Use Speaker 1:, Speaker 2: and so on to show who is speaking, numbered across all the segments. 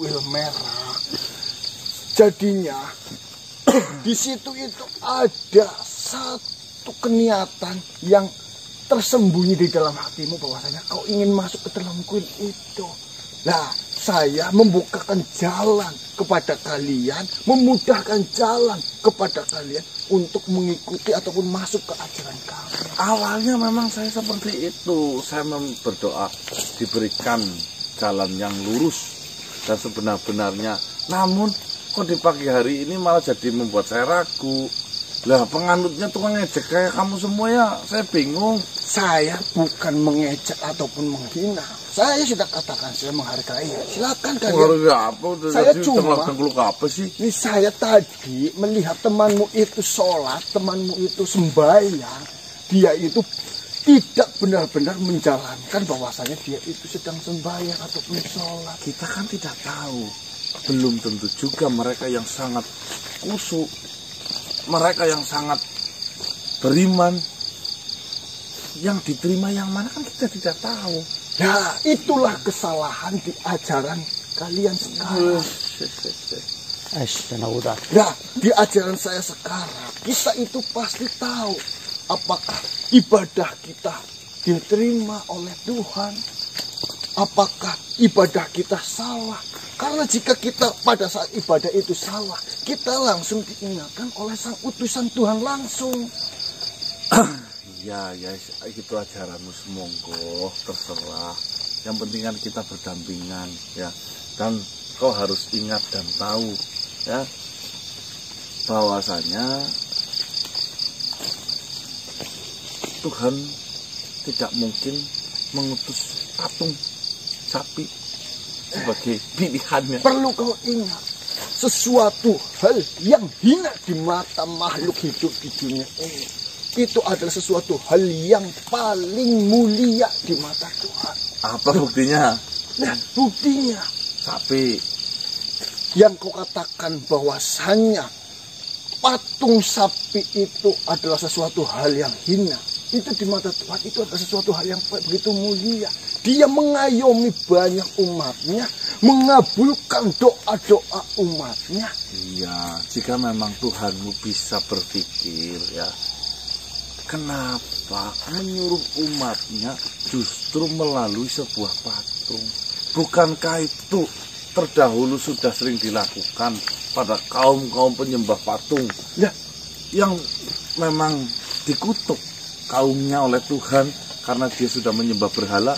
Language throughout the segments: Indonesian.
Speaker 1: kuil merah. Jadinya di situ itu ada satu keniatan yang tersembunyi di dalam hatimu bahwasanya kau ingin masuk ke dalam kuil itu. Nah, saya membukakan jalan kepada kalian, memudahkan jalan kepada kalian untuk mengikuti ataupun masuk ke ajaran kami.
Speaker 2: Awalnya memang saya seperti itu. Saya berdoa diberikan jalan yang lurus dan sebenar-benarnya. Namun kok di pagi hari ini malah jadi membuat saya ragu. Lah penganutnya tukang ngejek kayak kamu semua ya, saya bingung.
Speaker 1: Saya bukan mengejek ataupun menghina. Saya sudah katakan saya menghargai. Silakan kalian.
Speaker 2: Apa?
Speaker 1: Saya cuma
Speaker 2: apa sih?
Speaker 1: Ini saya tadi melihat temanmu itu sholat, temanmu itu sembahyang. Dia itu tidak benar-benar menjalankan bahwasanya dia itu sedang sembahyang ataupun sholat.
Speaker 2: Kita kan tidak tahu. Belum tentu juga mereka yang sangat khusyuk, mereka yang sangat beriman, yang diterima yang mana kan kita tidak tahu.
Speaker 1: Nah, itulah kesalahan di ajaran kalian sekarang. Nah, di ajaran saya sekarang, kita itu pasti tahu apakah ibadah kita diterima oleh Tuhan, apakah ibadah kita salah. Karena jika kita pada saat ibadah itu salah, kita langsung diingatkan oleh sang utusan Tuhan langsung.
Speaker 2: Ya, itu ajaranmu, semonggo, terserah. Yang penting kan kita berdampingan, ya. Dan kau harus ingat dan tahu, ya, bahwasanya Tuhan tidak mungkin mengutus patung sapi sebagai pilihannya.
Speaker 1: Perlu kau ingat, sesuatu hal yang hina di mata makhluk hidup di dunia ini, itu adalah sesuatu hal yang paling mulia di mata Tuhan.
Speaker 2: Apa buktinya?
Speaker 1: Nah, buktinya
Speaker 2: sapi.
Speaker 1: Yang kau katakan bahwasannya patung sapi itu adalah sesuatu hal yang hina, itu di mata Tuhan itu adalah sesuatu hal yang begitu mulia. Dia mengayomi banyak umatnya, mengabulkan doa-doa umatnya.
Speaker 2: Iya, jika memang Tuhanmu bisa berpikir, ya, kenapa menyuruh umatnya justru melalui sebuah patung? Bukankah itu terdahulu sudah sering dilakukan pada kaum-kaum penyembah patung,
Speaker 1: ya,
Speaker 2: yang memang dikutuk kaumnya oleh Tuhan karena dia sudah menyembah berhala?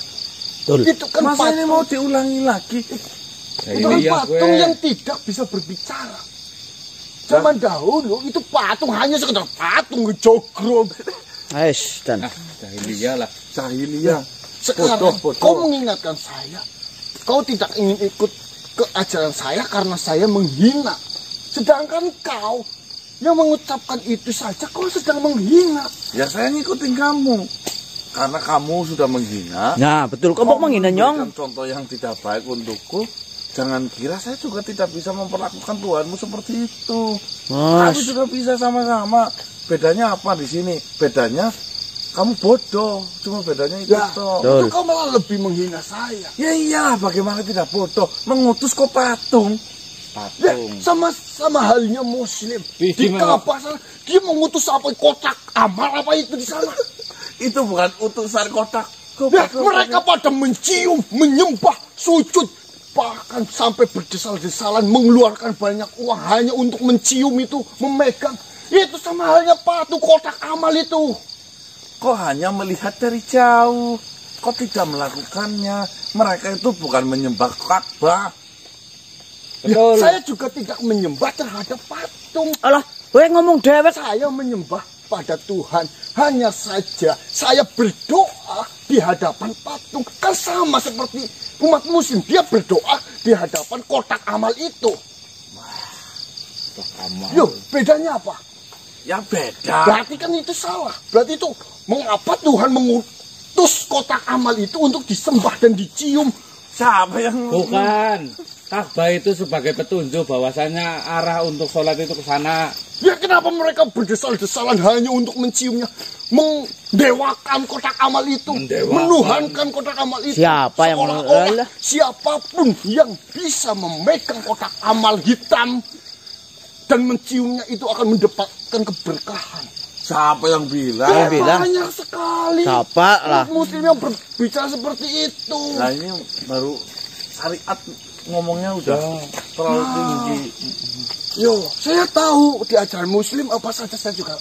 Speaker 1: Itu kan
Speaker 2: masa ini mau diulangi lagi?
Speaker 1: Itu kan patung yang tidak bisa berbicara. Zaman dahulu itu patung hanya sekedar patung ngejogrong.
Speaker 2: Jahiliyah lah, jahiliyah.
Speaker 1: Sekarang kau mengingatkan saya, kau tidak ingin ikut ke ajaran saya karena saya menghina. Sedangkan kau yang mengucapkan itu saja kau sedang menghina.
Speaker 2: Ya saya ngikutin kamu karena kamu sudah menghina.
Speaker 3: Nah betul, kamu menghina Nyong.
Speaker 2: Contoh yang tidak baik untukku. Jangan kira saya juga tidak bisa memperlakukan Tuhanmu seperti itu. Kami juga bisa sama-sama. Bedanya apa di sini? Bedanya kamu bodoh. Cuma bedanya itu.
Speaker 1: Ya, itu kau malah lebih menghina saya.
Speaker 2: Ya iya, bagaimana tidak bodoh? Mengutus kok patung.
Speaker 1: Ya, sama halnya Muslim. Di Ka'bah sana, dia mengutus apa? Kotak amal apa itu di sana?
Speaker 2: Itu bukan utusan kotak.
Speaker 1: Ya, mereka pada mencium, menyembah, sujud, bahkan sampai berdesal-desalan mengeluarkan banyak uang hanya untuk mencium itu, memegang. Itu sama halnya patung kotak amal itu.
Speaker 2: Kok hanya melihat dari jauh? Kok tidak melakukannya? Mereka itu bukan menyembah Ka'bah.
Speaker 1: Ya, saya juga tidak menyembah terhadap patung.
Speaker 3: Alah, gue ngomong dewek.
Speaker 1: Saya menyembah pada Tuhan. Hanya saja saya berdoa di hadapan patung. Kan sama seperti umat muslim. Dia berdoa di hadapan kotak amal itu. Loh, bedanya apa?
Speaker 2: Ya beda.
Speaker 1: Berarti kan itu salah. Berarti itu mengapa Tuhan mengutus kotak amal itu untuk disembah dan dicium
Speaker 2: Siapa yang
Speaker 4: Bukan. Ka'bah itu sebagai petunjuk bahwasanya arah untuk sholat itu ke sana.
Speaker 1: Ya kenapa mereka berdesal-desalan hanya untuk menciumnya, mendewakan kotak amal itu, menuhankan kotak amal itu.
Speaker 3: Siapa yang
Speaker 1: seolah-olah siapapun yang bisa memegang kotak amal hitam dan menciumnya itu akan mendapatkan keberkahan.
Speaker 2: Siapa yang bilang?
Speaker 3: Yang bilang?
Speaker 1: Banyak sekali.
Speaker 3: Siapa lah?
Speaker 1: Muslim yang berbicara seperti itu.
Speaker 2: Nah ini baru syariat ngomongnya udah terlalu tinggi.
Speaker 1: Yo, saya tahu di ajaran Muslim apa saja saya juga.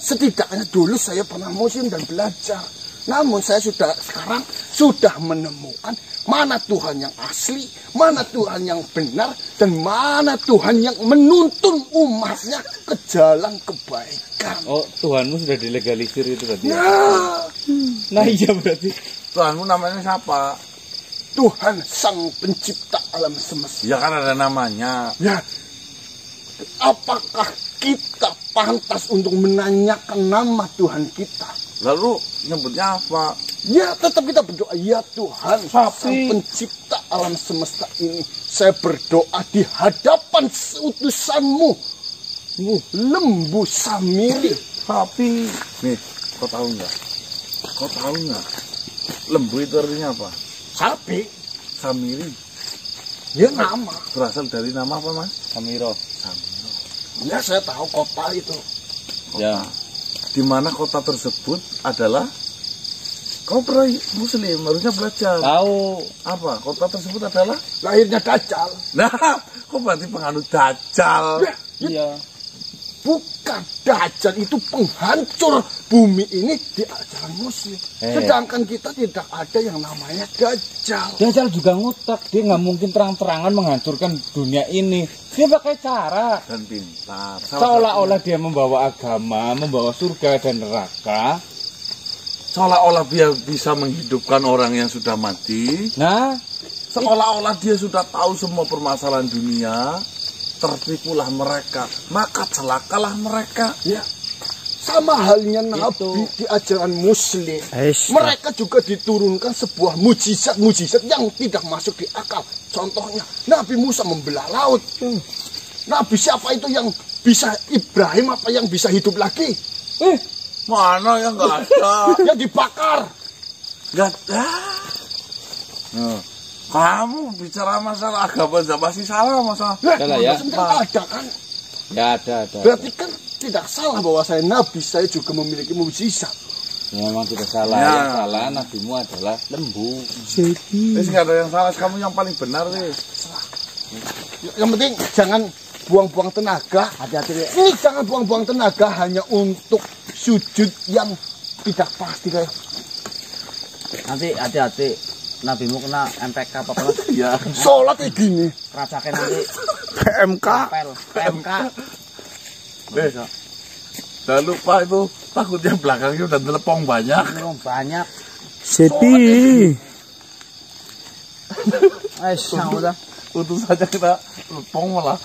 Speaker 1: Setidaknya dulu saya pernah Muslim dan belajar. Namun saya sekarang sudah menemukan mana Tuhan yang asli, mana Tuhan yang benar, dan mana Tuhan yang menuntun umatnya ke jalan kebaikan.
Speaker 4: Oh, Tuhanmu sudah dilegalisir itu berarti.
Speaker 1: Nah,
Speaker 4: Nah iya berarti.
Speaker 2: Tuhanmu namanya siapa?
Speaker 1: Tuhan sang pencipta alam semesta.
Speaker 2: Ya kan ada namanya.
Speaker 1: Ya, apakah kita pantas untuk menanyakan nama Tuhan kita?
Speaker 2: Lalu nyebutnya apa?
Speaker 1: Ya, tetap kita berdoa. Ya Tuhan, sang pencipta alam semesta ini, saya berdoa di hadapan utusanmu, Lembu Samiri.
Speaker 2: Tapi nih, kau tahu nggak? Kau tahu nggak? Lembu itu artinya apa?
Speaker 1: Sapi,
Speaker 2: Samiri.
Speaker 1: ya nama.
Speaker 2: Berasal dari nama apa, Mas?
Speaker 4: Samiro.
Speaker 1: Ya, saya tahu kota itu.
Speaker 4: Ya.
Speaker 2: Di mana kota tersebut adalah, kau pernah Muslim, harusnya belajar.
Speaker 4: Tahu.
Speaker 2: Apa? Kota tersebut adalah?
Speaker 1: Lahirnya Dajjal.
Speaker 2: Nah, kau berarti penganut Dajjal.
Speaker 1: Ya,
Speaker 4: Iya.
Speaker 1: bukan. Dajjal itu penghancur bumi ini di ajaran Muslim. Sedangkan kita tidak ada yang namanya Dajjal.
Speaker 4: Dajjal juga ngutak. Dia nggak mungkin terang-terangan menghancurkan dunia ini. Dia pakai cara.
Speaker 2: Dan pintar.
Speaker 4: Seolah-olah dia membawa agama, membawa surga dan neraka.
Speaker 2: Seolah-olah dia bisa menghidupkan orang yang sudah mati.
Speaker 4: Nah,
Speaker 2: Seolah-olah dia sudah tahu semua permasalahan dunia. Tertipulah mereka, maka celakalah mereka.
Speaker 1: Ya, sama halnya Nabi di ajaran Muslim. Mereka juga diturunkan sebuah mujizat-mujizat yang tidak masuk di akal. Contohnya, Nabi Musa membelah laut. Nabi siapa itu yang bisa Ibrahim apa yang bisa hidup lagi?
Speaker 2: Mana yang nggak ada?
Speaker 1: Yang dibakar.
Speaker 2: Nggak ada. Nah, kamu bicara masalah agama masih salah masalah.
Speaker 4: Salah ya?
Speaker 1: Sebenarnya ada kan?
Speaker 4: ya ada.
Speaker 1: Berarti kan tidak salah bahwa saya Nabi, saya juga memiliki mujizat.
Speaker 4: Ya, memang tidak salah.
Speaker 2: Ya.
Speaker 4: Yang salah nabimu adalah lembu.
Speaker 2: Wis nggak ada yang salah, kamu yang paling benar wis.
Speaker 1: Yang penting jangan buang-buang tenaga.
Speaker 3: Hati-hati.
Speaker 1: Ini jangan buang-buang tenaga hanya untuk sujud yang tidak pasti kayak.
Speaker 3: Nanti hati-hati. Nabimu kena MPK apa
Speaker 2: Ya.
Speaker 1: Sholat kayak gini.
Speaker 3: Rasakan nanti
Speaker 1: PMK.
Speaker 3: PMK.
Speaker 2: Jangan lupa itu takutnya belakangnya udah telepon banyak.
Speaker 3: Memang banyak.
Speaker 1: Sepi.
Speaker 3: Udah.
Speaker 2: Untuk saja kita telepon malah.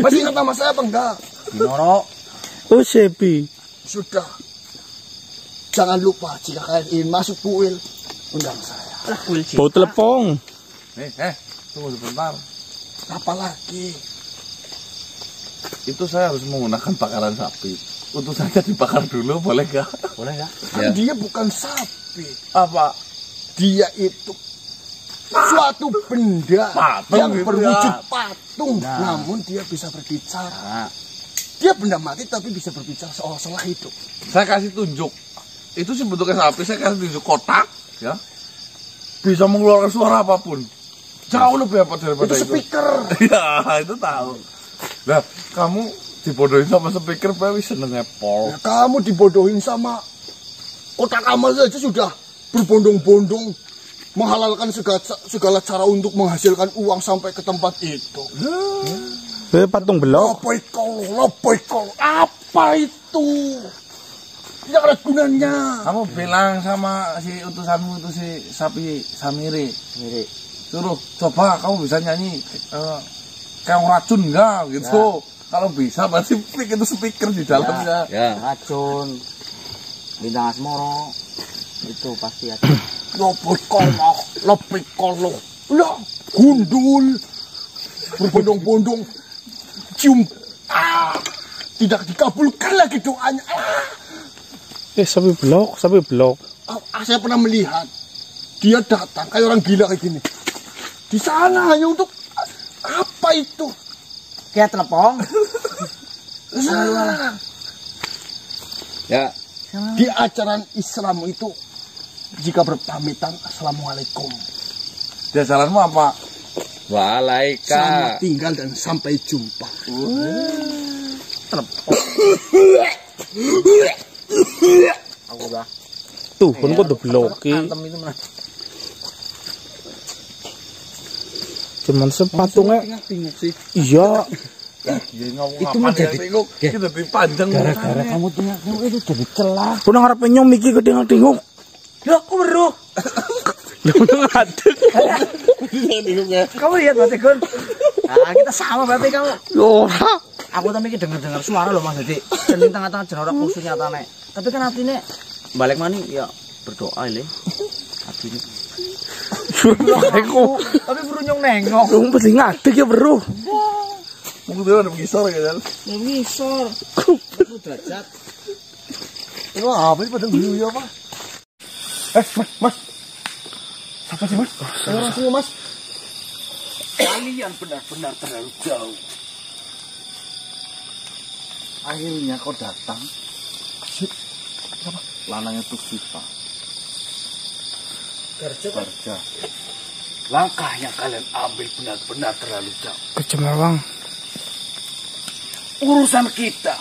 Speaker 1: Masih ingat nama saya apa enggak?
Speaker 3: Dinoro.
Speaker 1: Oh Sepi. Sudah. Jangan lupa jika kalian ingin masuk kuil, undang saya.
Speaker 3: Bau telepon.
Speaker 2: Tunggu sebentar.
Speaker 1: Apalagi
Speaker 2: Itu saya harus menggunakan bakaran sapi. Untuk saja dibakar dulu, boleh nggak?
Speaker 3: Boleh ya?
Speaker 1: kan dia bukan sapi.
Speaker 2: Apa?
Speaker 1: Dia itu suatu benda
Speaker 2: Patung
Speaker 1: yang
Speaker 2: gitu
Speaker 1: berwujud
Speaker 2: ya.
Speaker 1: patung. Namun dia bisa berbicara. Dia benda mati tapi bisa berbicara seolah-olah hidup.
Speaker 2: Saya kasih tunjuk. Itu sih bentuknya sapi, saya kasih tunjuk kotak, ya. Bisa mengeluarkan suara apapun. Jauh lebih hebat daripada
Speaker 1: Itu speaker.
Speaker 2: Ya, itu tahu. Nah, kamu dibodohin sama speaker, bawi seneng Apple.
Speaker 1: Ya, kamu dibodohin sama kotak amal saja sudah berbondong-bondong menghalalkan segala cara untuk menghasilkan uang sampai ke tempat itu.
Speaker 5: Patung belok.
Speaker 1: Apa itu? Tidak ada gunanya.
Speaker 2: Kamu bilang sama si utusanmu itu si sapi Samiri. Suruh coba kamu bisa nyanyi kayak racun enggak gitu. Kalau bisa berarti itu speaker di dalamnya.
Speaker 4: Ya.
Speaker 3: Racun. Bintang Asmoro. Itu pasti ada.
Speaker 1: Lebih kolok. Lah, gundul. Berbondong-bondong. Cium. Tidak dikabulkan lagi doanya.
Speaker 5: Sapi blok.
Speaker 1: Saya pernah melihat. Dia datang kayak orang gila kayak gini. Di sana hanya untuk apa itu?
Speaker 3: Kayak telepon.
Speaker 2: Ya,
Speaker 1: Di ajaran Islam itu jika berpamitan assalamualaikum.
Speaker 2: di jalanmu apa?
Speaker 1: Selamat
Speaker 2: Waalaikumsalam.
Speaker 1: tinggal dan sampai jumpa.
Speaker 3: Aku udah.
Speaker 5: Tuh, kan kok udah bloki.
Speaker 3: Antem itu mah.
Speaker 5: Cuman sepatungnya.
Speaker 3: Tengok sih.
Speaker 5: Iya.
Speaker 3: Itu mah jadi
Speaker 2: kita lebih panjang.
Speaker 3: gara-gara kamu tengok itu jadi celah.
Speaker 5: Aku nang ngarep nyom iki kedengok-dengok.
Speaker 3: Ya aku beruh.
Speaker 5: Lu ngadeg.
Speaker 3: Kamu lihat berarti Gun. Nah, kita sama berarti kamu.
Speaker 5: Ora.
Speaker 3: Aku tapi dengar suara loh Mas Dadi. Jadi tengah-tengah jeneng khusus nyatane. Tapi kan atine balik mani ya berdoa le. Atine.
Speaker 5: Aku.
Speaker 3: Tapi berunyong nengok.
Speaker 5: Lu mesti ngadeg ya, Bro.
Speaker 2: Mungkin dia ada mengisor ya kan?
Speaker 3: Ngisor. Aku derajat.
Speaker 1: Itu apa sih pada dulu ya, Pak? Mas. Apa sih, Mas? Orang semua, Mas.
Speaker 2: Kalian benar-benar terlalu jauh. Akhirnya kau datang. Lanangnya tuh Sipa. Garja. Langkah yang kalian ambil benar-benar terlalu jauh.
Speaker 5: Kecemawang.
Speaker 2: Urusan kita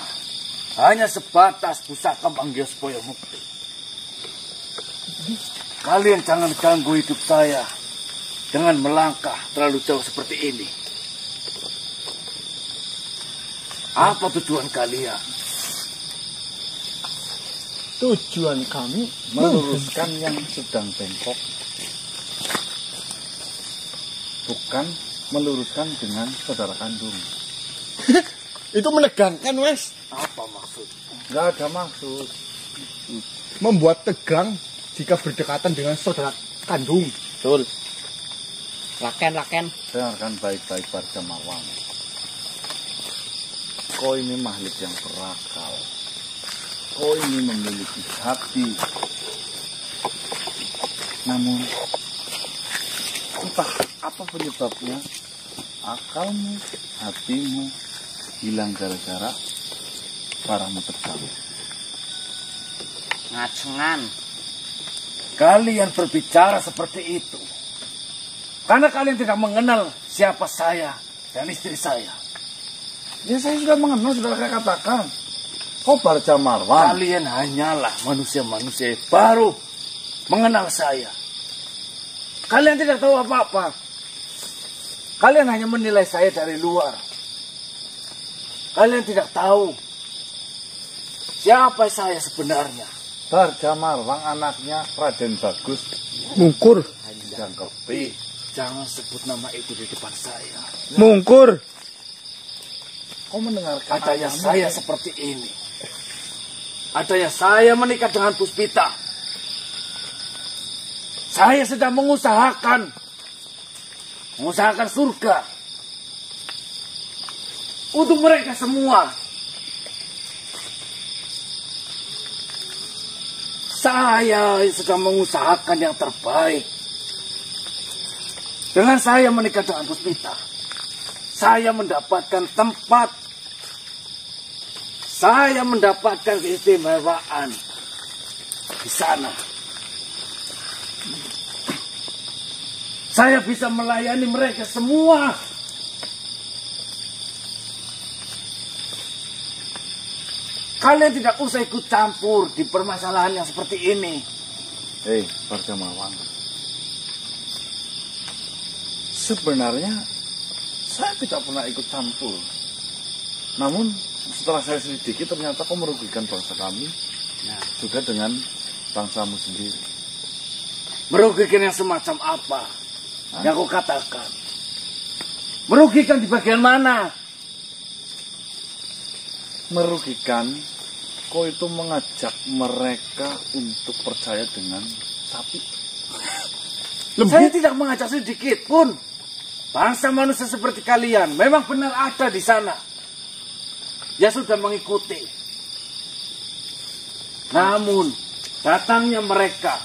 Speaker 2: hanya sebatas pusaka Manggiospoyo Mukti. Kalian jangan ganggu hidup saya dengan melangkah terlalu jauh seperti ini. Apa tujuan kalian?
Speaker 1: Tujuan kami
Speaker 2: Meluruskan yang sedang bengkok. Bukan meluruskan dengan saudara kandung.
Speaker 1: itu menegangkan, Wes.
Speaker 2: Apa maksud? Gak ada maksud.
Speaker 1: Membuat tegang jika berdekatan dengan saudara kandung.
Speaker 3: Betul. Laken.
Speaker 2: Dengarkan baik-baik Barja Mawang. Kau ini makhluk yang berakal. Kau ini memiliki hati. Namun, entah apa penyebabnya, akalmu, hatimu hilang gara-gara paramu tercabut.
Speaker 3: Ngacengan.
Speaker 2: Kalian berbicara seperti itu karena kalian tidak mengenal siapa saya dan istri saya. Ya saya sudah mengenal, sudah saya katakan. Kau Barja Marwan. Kalian hanyalah manusia-manusia baru mengenal saya. Kalian tidak tahu apa-apa. Kalian hanya menilai saya dari luar. Kalian tidak tahu siapa saya sebenarnya. Barja Marwang anaknya Raden Bagus.
Speaker 5: Mungkur.
Speaker 2: Jangkepi. Jangan sebut nama itu di depan saya.
Speaker 5: Mungkur.
Speaker 2: Kau mendengarkan adanya saya seperti ini. Adanya saya menikah dengan Puspita. Saya sedang mengusahakan surga untuk mereka semua. Saya sedang mengusahakan yang terbaik. Dengan saya menikah dengan Puspita, saya mendapatkan tempat. Saya mendapatkan keistimewaan di sana. Saya bisa melayani mereka semua. Kalian tidak usah ikut campur di permasalahan yang seperti ini. Hei, Barja Mawang. Sebenarnya saya tidak pernah ikut campur. Namun setelah saya selidiki ternyata kau merugikan bangsa kami, juga dengan bangsamu sendiri. Merugikan yang semacam apa? Yang kau katakan? Merugikan di bagian mana? Merugikan, kau itu mengajak mereka untuk percaya dengan sapi. Saya tidak mengajak sedikit pun. Bangsa manusia seperti kalian memang benar ada di sana. Ya sudah mengikuti. Namun datangnya mereka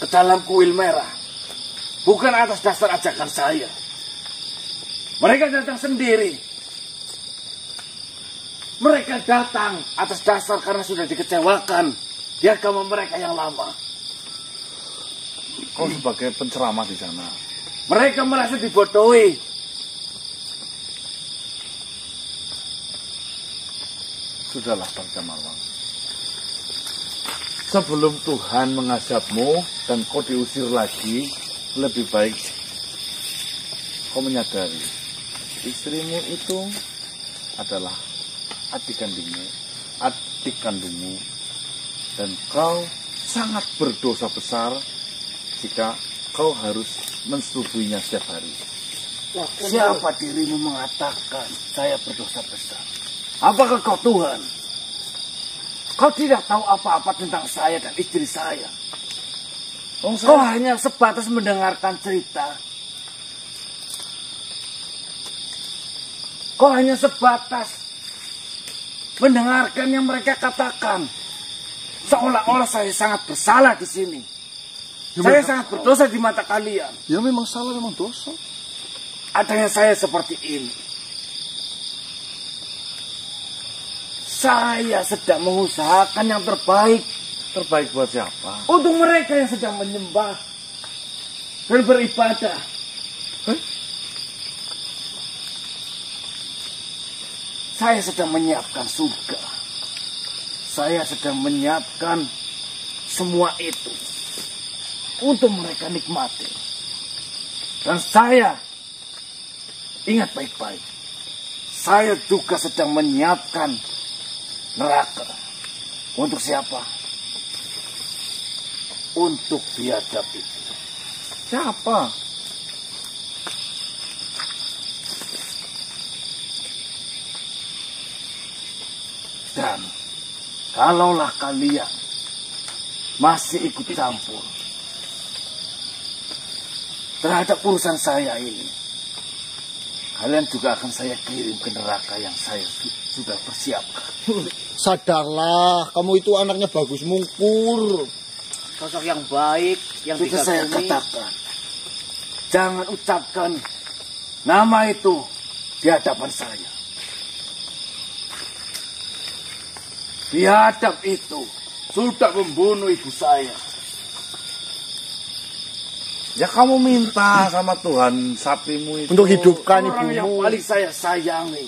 Speaker 2: ke dalam kuil merah bukan atas dasar ajakan saya. Mereka datang sendiri. Mereka datang atas dasar karena sudah dikecewakan di agama mereka yang lama. Kau sebagai penceramah di sana, mereka merasa dibodohi. Sudahlah Bang Jamawang. Sebelum Tuhan mengazabmu dan kau diusir lagi, lebih baik kau menyadari istrimu itu adalah adik kandungmu, dan kau sangat berdosa besar jika kau harus mensetubuhinya setiap hari. Siapa dirimu mengatakan saya berdosa besar? Apakah kau Tuhan? Kau tidak tahu apa-apa tentang saya dan istri saya. Kau hanya sebatas mendengarkan cerita. Kau hanya sebatas mendengarkan yang mereka katakan. Seolah-olah saya sangat bersalah di sini. Saya sangat berdosa di mata kalian.
Speaker 1: Ya memang salah, memang dosa.
Speaker 2: Adanya saya seperti ini. Saya sedang mengusahakan yang terbaik. Terbaik buat siapa? Untuk mereka yang sedang menyembah dan beribadah. Saya sedang menyiapkan surga. Saya sedang menyiapkan semua itu untuk mereka nikmati. Dan saya ingat baik-baik, saya juga sedang menyiapkan neraka. Untuk siapa? Untuk biadab itu. Siapa? Dan kalaulah kalian masih ikut campur terhadap urusan saya ini, kalian juga akan saya kirim ke neraka yang saya sudah persiapkan.
Speaker 1: Sadarlah, kamu itu anaknya Bagus Mungkur.
Speaker 3: Sosok yang baik, yang
Speaker 2: Itu saya
Speaker 3: dikagumi.
Speaker 2: katakan. Jangan ucapkan nama itu di hadapan saya. Biadab itu sudah membunuh ibu saya. Ya kamu minta sama Tuhan sapimu itu
Speaker 1: Untuk hidupkan
Speaker 2: orang yang
Speaker 1: ibumu.
Speaker 2: paling saya sayangi.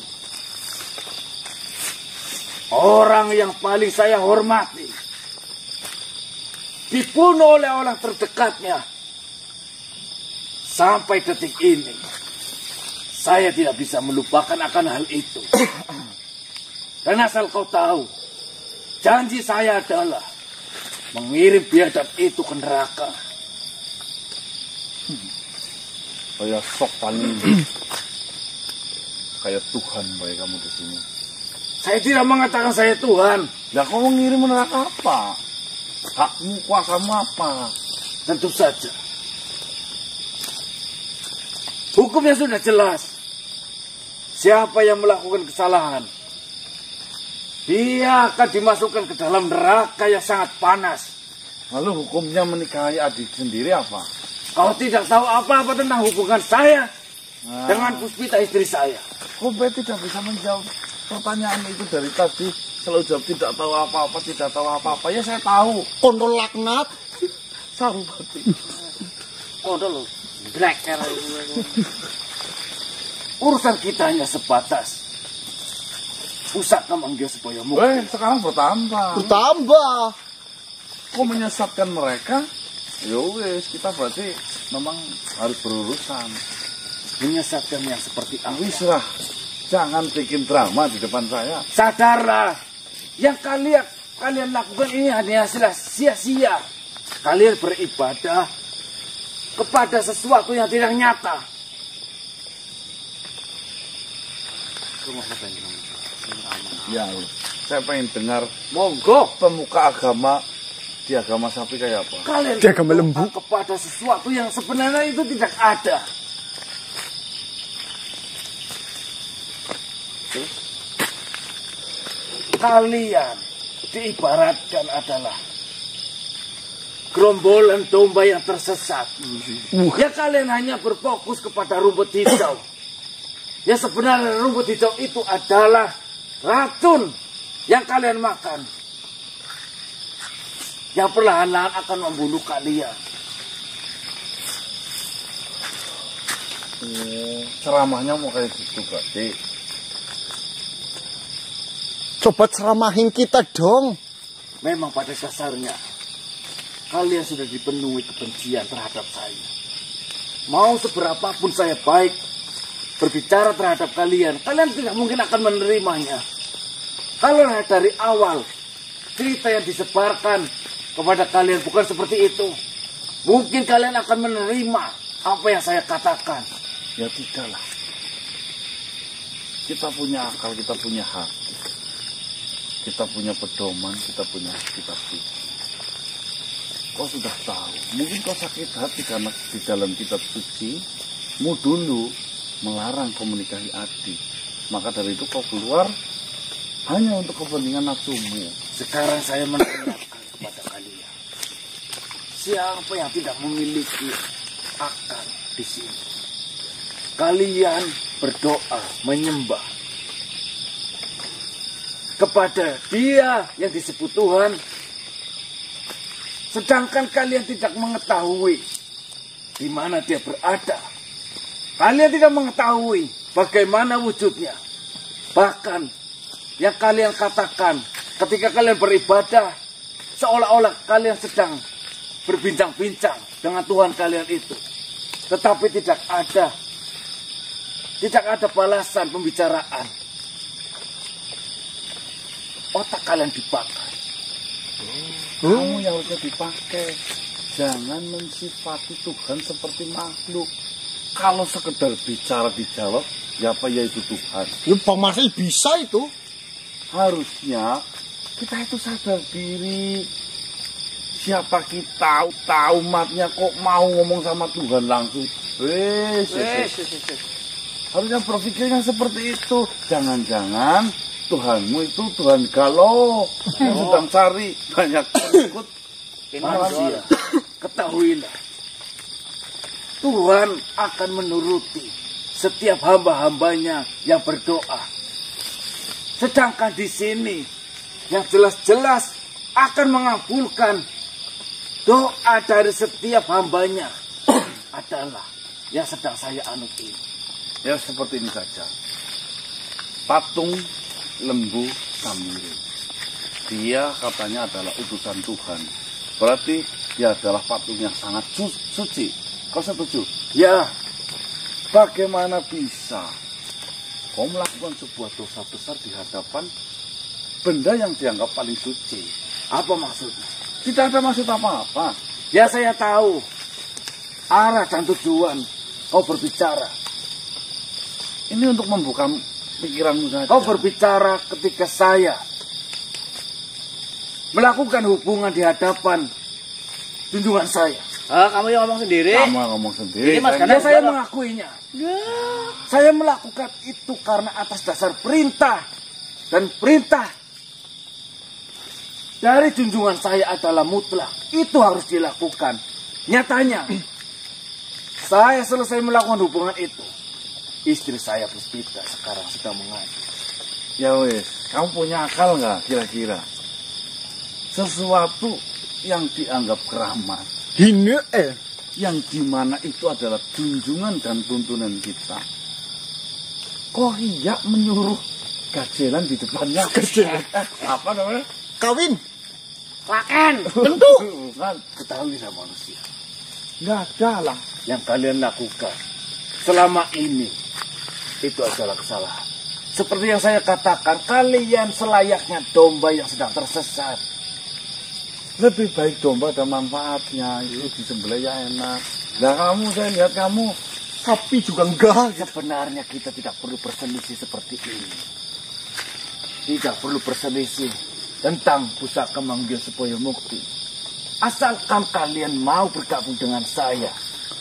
Speaker 2: Orang yang paling saya hormati. Dibunuh oleh orang terdekatnya. Sampai detik ini saya tidak bisa melupakan akan hal itu. Dan asal kau tahu, janji saya adalah mengirim biadab itu ke neraka. Kayak sok paling kayak Tuhan baik kamu di sini. Saya tidak mengatakan saya Tuhan. Lah kau mengirim neraka apa? Hakmu, kuasamu apa? Tentu saja. Hukumnya sudah jelas. Siapa yang melakukan kesalahan, dia akan dimasukkan ke dalam neraka yang sangat panas. Lalu hukumnya menikahi adik sendiri apa? Kau tidak tahu apa-apa tentang hubungan saya dengan Puspita istri saya. Kau tidak bisa menjawab pertanyaan itu dari tadi. Selalu jawab tidak tahu apa-apa, tidak tahu apa-apa. Ya saya tahu.
Speaker 1: Kontol laknat.
Speaker 2: Saru hati.
Speaker 3: Kontol blacker.
Speaker 2: Urusan kita hanya sebatas pusaka manggil supaya mukti. Sekarang bertambah.
Speaker 1: Bertambah.
Speaker 2: Kau menyesatkan mereka? Yowes, kita berarti memang harus berurusan. Menyesatkan yang seperti apa? Wisrah, jangan bikin drama di depan saya. Sadarlah, yang kalian lakukan ini hanya sia-sia. Kalian beribadah kepada sesuatu yang tidak nyata. Ya, saya pengen dengar. Monggo pemuka agama di agama sapi kayak apa?
Speaker 3: Kalian
Speaker 5: Dia agama lembu.
Speaker 3: berdoa kepada sesuatu yang sebenarnya itu tidak ada. Kalian diibaratkan adalah gerombolan domba yang tersesat. Ya kalian hanya berfokus kepada rumput hijau. Ya sebenarnya rumput hijau itu adalah racun yang kalian makan. Yang perlahan-lahan akan membunuh kalian.
Speaker 2: Ceramahnya mau kayak gitu berarti.
Speaker 1: Coba ceramahin kita dong.
Speaker 3: Memang pada dasarnya kalian sudah dipenuhi kebencian terhadap saya. Mau seberapapun saya baik berbicara terhadap kalian, kalian tidak mungkin akan menerimanya. Kalau dari awal cerita yang disebarkan kepada kalian bukan seperti itu, mungkin kalian akan menerima apa yang saya katakan.
Speaker 2: Ya tidaklah. Kita punya akal, kita punya hati. Kita punya pedoman, kita punya kitab suci. Kau sudah tahu, mungkin kau sakit hati karena di dalam kitab suci mu dulu melarang komunikasi adik. Maka dari itu kau keluar hanya untuk kepentingan nafsumu.
Speaker 3: Sekarang saya menanyakan kepada kalian, siapa yang tidak memiliki akal di sini? Kalian berdoa, menyembah kepada Dia yang disebut Tuhan, sedangkan kalian tidak mengetahui di mana Dia berada. Kalian tidak mengetahui bagaimana wujudnya. Bahkan yang kalian katakan ketika kalian beribadah, seolah-olah kalian sedang berbincang-bincang dengan Tuhan kalian itu. Tetapi tidak ada balasan pembicaraan. Otak kalian dibakar.
Speaker 2: Kamu yang harusnya dipakai. Jangan mensifati Tuhan seperti makhluk. Kalau sekedar bicara dijawab, ya apa yaitu Tuhan.
Speaker 1: Ya Bang Marcel bisa itu.
Speaker 2: Harusnya kita itu sadar diri. Siapa kita, tahu umatnya kok mau ngomong sama Tuhan langsung. Harusnya berpikirnya seperti itu. Jangan-jangan Tuhanmu itu Tuhan galau yang sedang cari banyak pengikut manusia.
Speaker 3: Ketahuilah, Tuhan akan menuruti setiap hamba-hambanya yang berdoa. Sedangkan di sini yang jelas-jelas akan mengabulkan doa dari setiap hambanya adalah yang sedang saya anut ini.
Speaker 2: Ya seperti ini saja. Patung lembu Samiri. Dia katanya adalah utusan Tuhan. Berarti dia adalah patung yang sangat suci. Kau setuju?
Speaker 3: Ya,
Speaker 2: Bagaimana bisa kau melakukan sebuah dosa besar di hadapan benda yang dianggap paling suci?
Speaker 3: apa maksudnya?
Speaker 2: Tidak ada maksud apa-apa.
Speaker 3: Ya saya tahu arah dan tujuan kau berbicara.
Speaker 2: Ini untuk membuka pikiranmu saja.
Speaker 3: Kau berbicara ketika saya melakukan hubungan di hadapan junjungan saya.
Speaker 6: Kamu yang ngomong sendiri.
Speaker 2: Kamu yang ngomong sendiri.
Speaker 6: Ini Mas
Speaker 2: Saya-
Speaker 3: Ya saya mengakuinya. Saya melakukan itu karena atas dasar perintah. Dan perintah dari junjungan saya adalah mutlak. Itu harus dilakukan. Nyatanya, saya selesai melakukan hubungan itu. Istri saya Puspita sekarang sedang mengandung.
Speaker 2: Ya wes, kamu punya akal nggak kira-kira? Sesuatu yang dianggap keramat,
Speaker 1: Hine
Speaker 2: yang dimana itu adalah junjungan dan tuntunan kita. Kok iya menyuruh gajelan di depannya?
Speaker 1: Gajelan?
Speaker 2: Apa namanya?
Speaker 1: kawin.
Speaker 6: Laken.
Speaker 1: Tentu.
Speaker 2: Bukan,
Speaker 3: Ketahuilah manusia.
Speaker 2: nggak ada lah.
Speaker 3: Yang kalian lakukan selama ini itu adalah kesalahan. Seperti yang saya katakan, kalian selayaknya domba yang sedang tersesat.
Speaker 2: Lebih baik domba ada manfaatnya, itu disembelih ya enak. Nah kamu, saya lihat kamu,
Speaker 1: Sapi juga enggak.
Speaker 3: Sebenarnya kita tidak perlu berselisih seperti ini. Tidak perlu berselisih tentang pusaka manggil supaya mukti. Asalkan kalian mau bergabung dengan saya,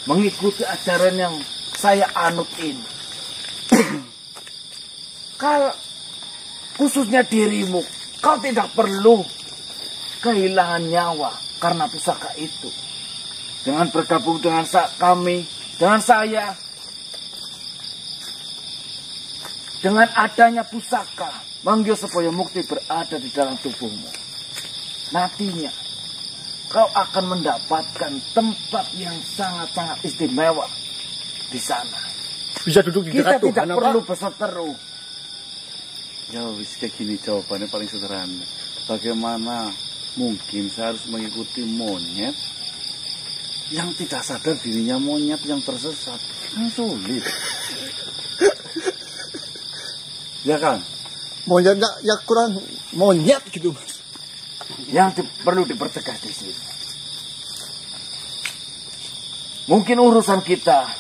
Speaker 3: mengikuti ajaran yang saya anut ini. Kalau khususnya dirimu, kau tidak perlu kehilangan nyawa karena pusaka itu. Dengan bergabung dengan kami, dengan saya, dengan adanya pusaka, Mangyo Sepoyo Mukti berada di dalam tubuhmu. Nantinya, kau akan mendapatkan tempat yang sangat-sangat istimewa di sana.
Speaker 1: Bisa duduk di
Speaker 3: Kita
Speaker 1: dekat Tuhan
Speaker 3: tidak
Speaker 1: apa?
Speaker 3: perlu berseteru.
Speaker 2: Ya wis kayak gini, jawabannya paling sederhana. Bagaimana mungkin saya harus mengikuti monyet yang tidak sadar dirinya monyet yang tersesat? Kan sulit. Ya kan?
Speaker 1: Monyet nggak, ya kurang monyet gitu.
Speaker 3: Yang perlu dipertegas di sini. Mungkin urusan kita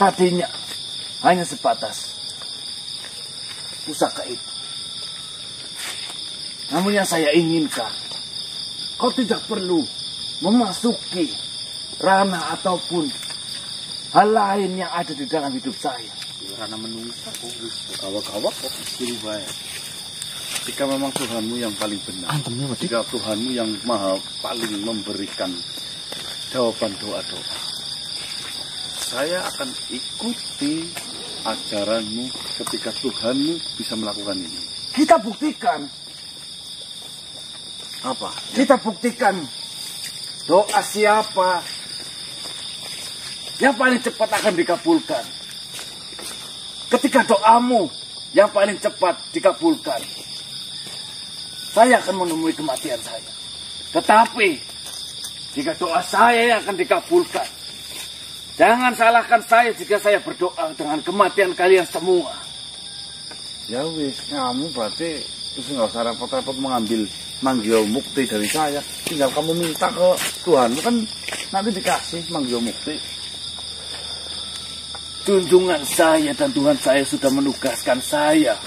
Speaker 3: tadinya hanya sebatas pusaka itu. Namun yang saya inginkan, kau tidak perlu memasuki ranah ataupun hal lain yang ada di dalam hidup saya.
Speaker 2: Karena menunggu kawak-kawak kok baik. Jika memang Tuhanmu yang paling benar, jika Tuhanmu yang maha paling memberikan jawaban doa-doa, saya akan ikuti ajaranmu ketika Tuhanmu bisa melakukan ini.
Speaker 3: Kita buktikan.
Speaker 2: Apa?
Speaker 3: Kita buktikan doa siapa yang paling cepat akan dikabulkan. Ketika doamu yang paling cepat dikabulkan, saya akan menemui kematian saya. Tetapi jika doa saya yang akan dikabulkan, jangan salahkan saya jika saya berdoa dengan kematian kalian semua.
Speaker 2: Ya wis, kamu berarti terus nggak usah repot-repot mengambil Mangyo Mukti dari saya. Tinggal kamu minta ke Tuhanmu, kan nanti dikasih Mangyo Mukti.
Speaker 3: Junjungan saya dan Tuhan saya sudah menugaskan saya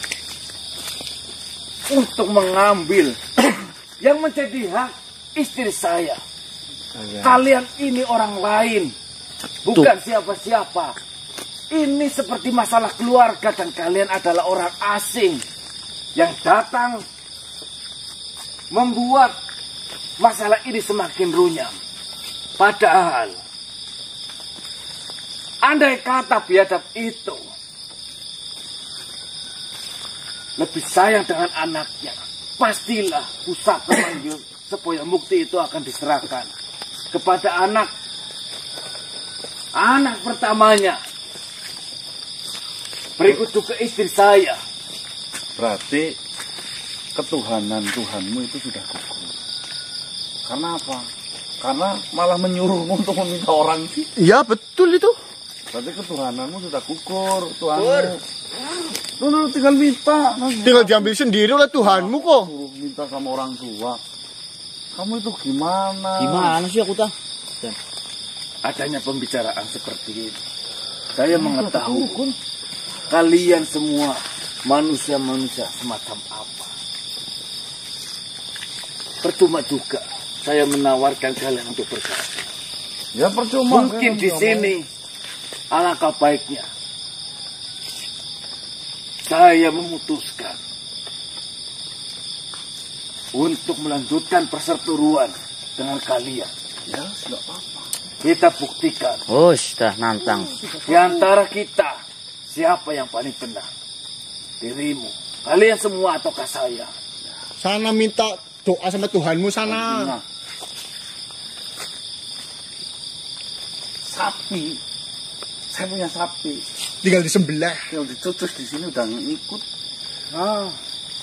Speaker 3: untuk mengambil yang menjadi hak istri saya. Kalian ini orang lain, bukan siapa-siapa. Ini seperti masalah keluarga dan kalian adalah orang asing yang datang membuat masalah ini semakin runyam. Padahal andai kata biadab itu lebih sayang dengan anaknya, pastilah pusaka Mangyo Sepoyo Mukti itu akan diserahkan kepada anak pertamanya. Berikut juga istri saya.
Speaker 2: Berarti ketuhanan Tuhanmu itu sudah gugur. Karena apa? Karena malah menyuruhmu untuk meminta orang.
Speaker 1: Iya betul itu.
Speaker 2: Berarti ketuhananmu sudah gugur, Tuhanmu. Lu tinggal minta.
Speaker 1: Tinggal diambil sendiri oleh Tuhanmu kok.
Speaker 2: Suruh minta sama orang tua. Kamu itu gimana?
Speaker 6: Gimana sih aku tah?
Speaker 3: Adanya pembicaraan seperti ini, saya mengetahui kalian semua manusia-manusia semacam apa. Percuma juga saya menawarkan kalian untuk bergabung.
Speaker 2: Ya percuma.
Speaker 3: Mungkin di sini alangkah baiknya saya memutuskan untuk melanjutkan perseteruan dengan kalian.
Speaker 2: Ya, tidak apa-apa.
Speaker 3: Kita buktikan
Speaker 6: Sudah nantang.
Speaker 3: di antara kita siapa yang paling benar. Dirimu, kalian semua ataukah saya?
Speaker 1: Sana minta doa sama Tuhanmu sana.
Speaker 2: Nah, sapi. Saya punya sapi.
Speaker 1: Tinggal disembelih.
Speaker 2: Tinggal dicucus di sini udah ngikut.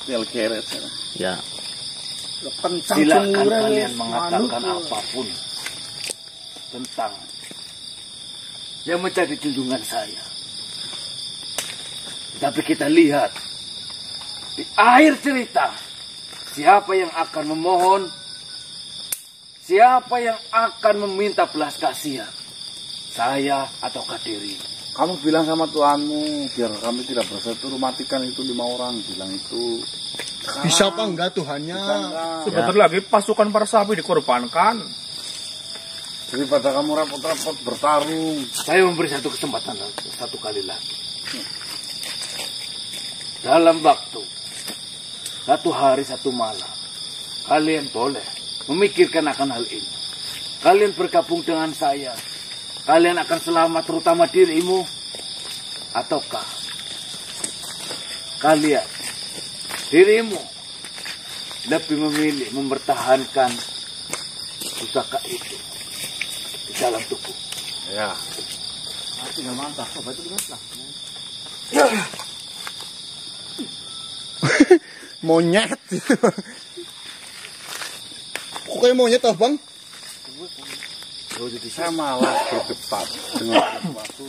Speaker 2: Tinggal keret.
Speaker 6: Ya.
Speaker 3: Silakan kalian mengatakan apapun tentang yang menjadi junjungan saya. Tapi kita lihat di akhir cerita siapa yang akan memohon, siapa yang akan meminta belas kasihan, saya ataukah diri.
Speaker 2: Kamu bilang sama Tuhanmu biar kami tidak berseteru, matikan itu 5 orang. Bilang itu.
Speaker 1: Bisa apa enggak Tuhannya?
Speaker 5: Sebentar lagi pasukan para sapi dikorbankan.
Speaker 2: Daripada kamu repot-repot bertarung.
Speaker 3: Saya memberi satu kesempatan satu kali lagi. Dalam waktu 1 hari 1 malam, kalian boleh memikirkan akan hal ini. Kalian bergabung dengan saya, kalian akan selamat, terutama dirimu. Ataukah kalian, dirimu, lebih memilih mempertahankan pusaka itu di dalam tubuh?
Speaker 2: Ya.
Speaker 6: Tinggal mantap. Coba itu gimana?
Speaker 1: Monyet. Kok kayak monyet toh, Bang?
Speaker 2: Saya malas berdebat dengan sesuatu.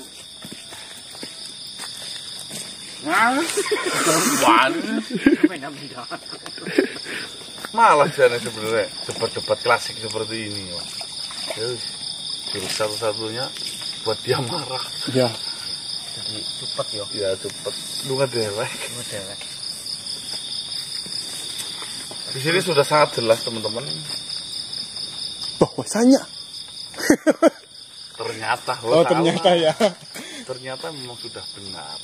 Speaker 2: Malas jane sebenarnya debat-debat klasik seperti ini, Mas. Jurus satu-satunya buat dia marah.
Speaker 1: Ya.
Speaker 6: Jadi cepet yo.
Speaker 2: Ya cepet. Lu ngedewek. Di sini sudah sangat jelas teman-teman.
Speaker 1: Bahwasanya.
Speaker 2: Ternyata.
Speaker 1: Oh, ternyata ya.
Speaker 2: Ternyata memang sudah benar.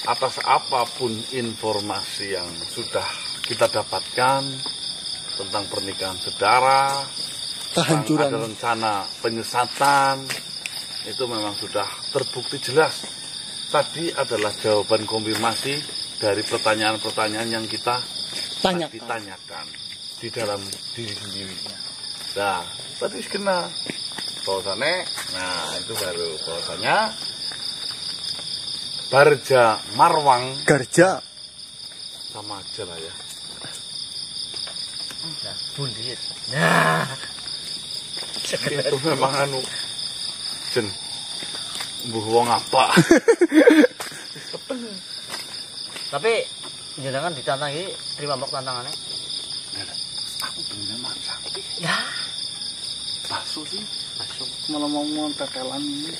Speaker 2: Atas apapun informasi yang sudah kita dapatkan tentang pernikahan saudara,
Speaker 1: Kehancuran.
Speaker 2: ada rencana penyesatan, itu memang sudah terbukti jelas. Tadi adalah jawaban konfirmasi dari pertanyaan-pertanyaan yang kita ditanyakan di dalam diri sendirinya. Nah, tadi kena bahwasannya, nah itu baru bahwasannya Barja Marwang
Speaker 1: Garja.
Speaker 2: sama aja lah ya.
Speaker 6: Nah, bundir. Nah,
Speaker 2: Itu memang anu jen mbuh wong apa.
Speaker 6: tapi jenengan ditantangi terima mbok tantangannya.
Speaker 2: Aku bener maksa.
Speaker 6: Ya,
Speaker 2: Basuh sih. Malah mau tetelan ini.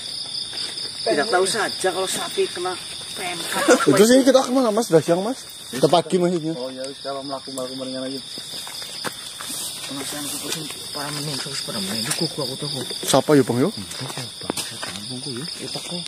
Speaker 6: tidak tahu saja kalau sapi kena pemkat.
Speaker 1: Itu sini kita kemana Mas? Sudah siang Mas? Kita pagi maksudnya.
Speaker 2: Oh ya kalau melakukan mendingan aja.
Speaker 6: Penasaran seperti para menunggu pada menunggu aku tuh.
Speaker 1: Siapa ya Bang yo?
Speaker 6: Bangsa kampungku ya, otaknya.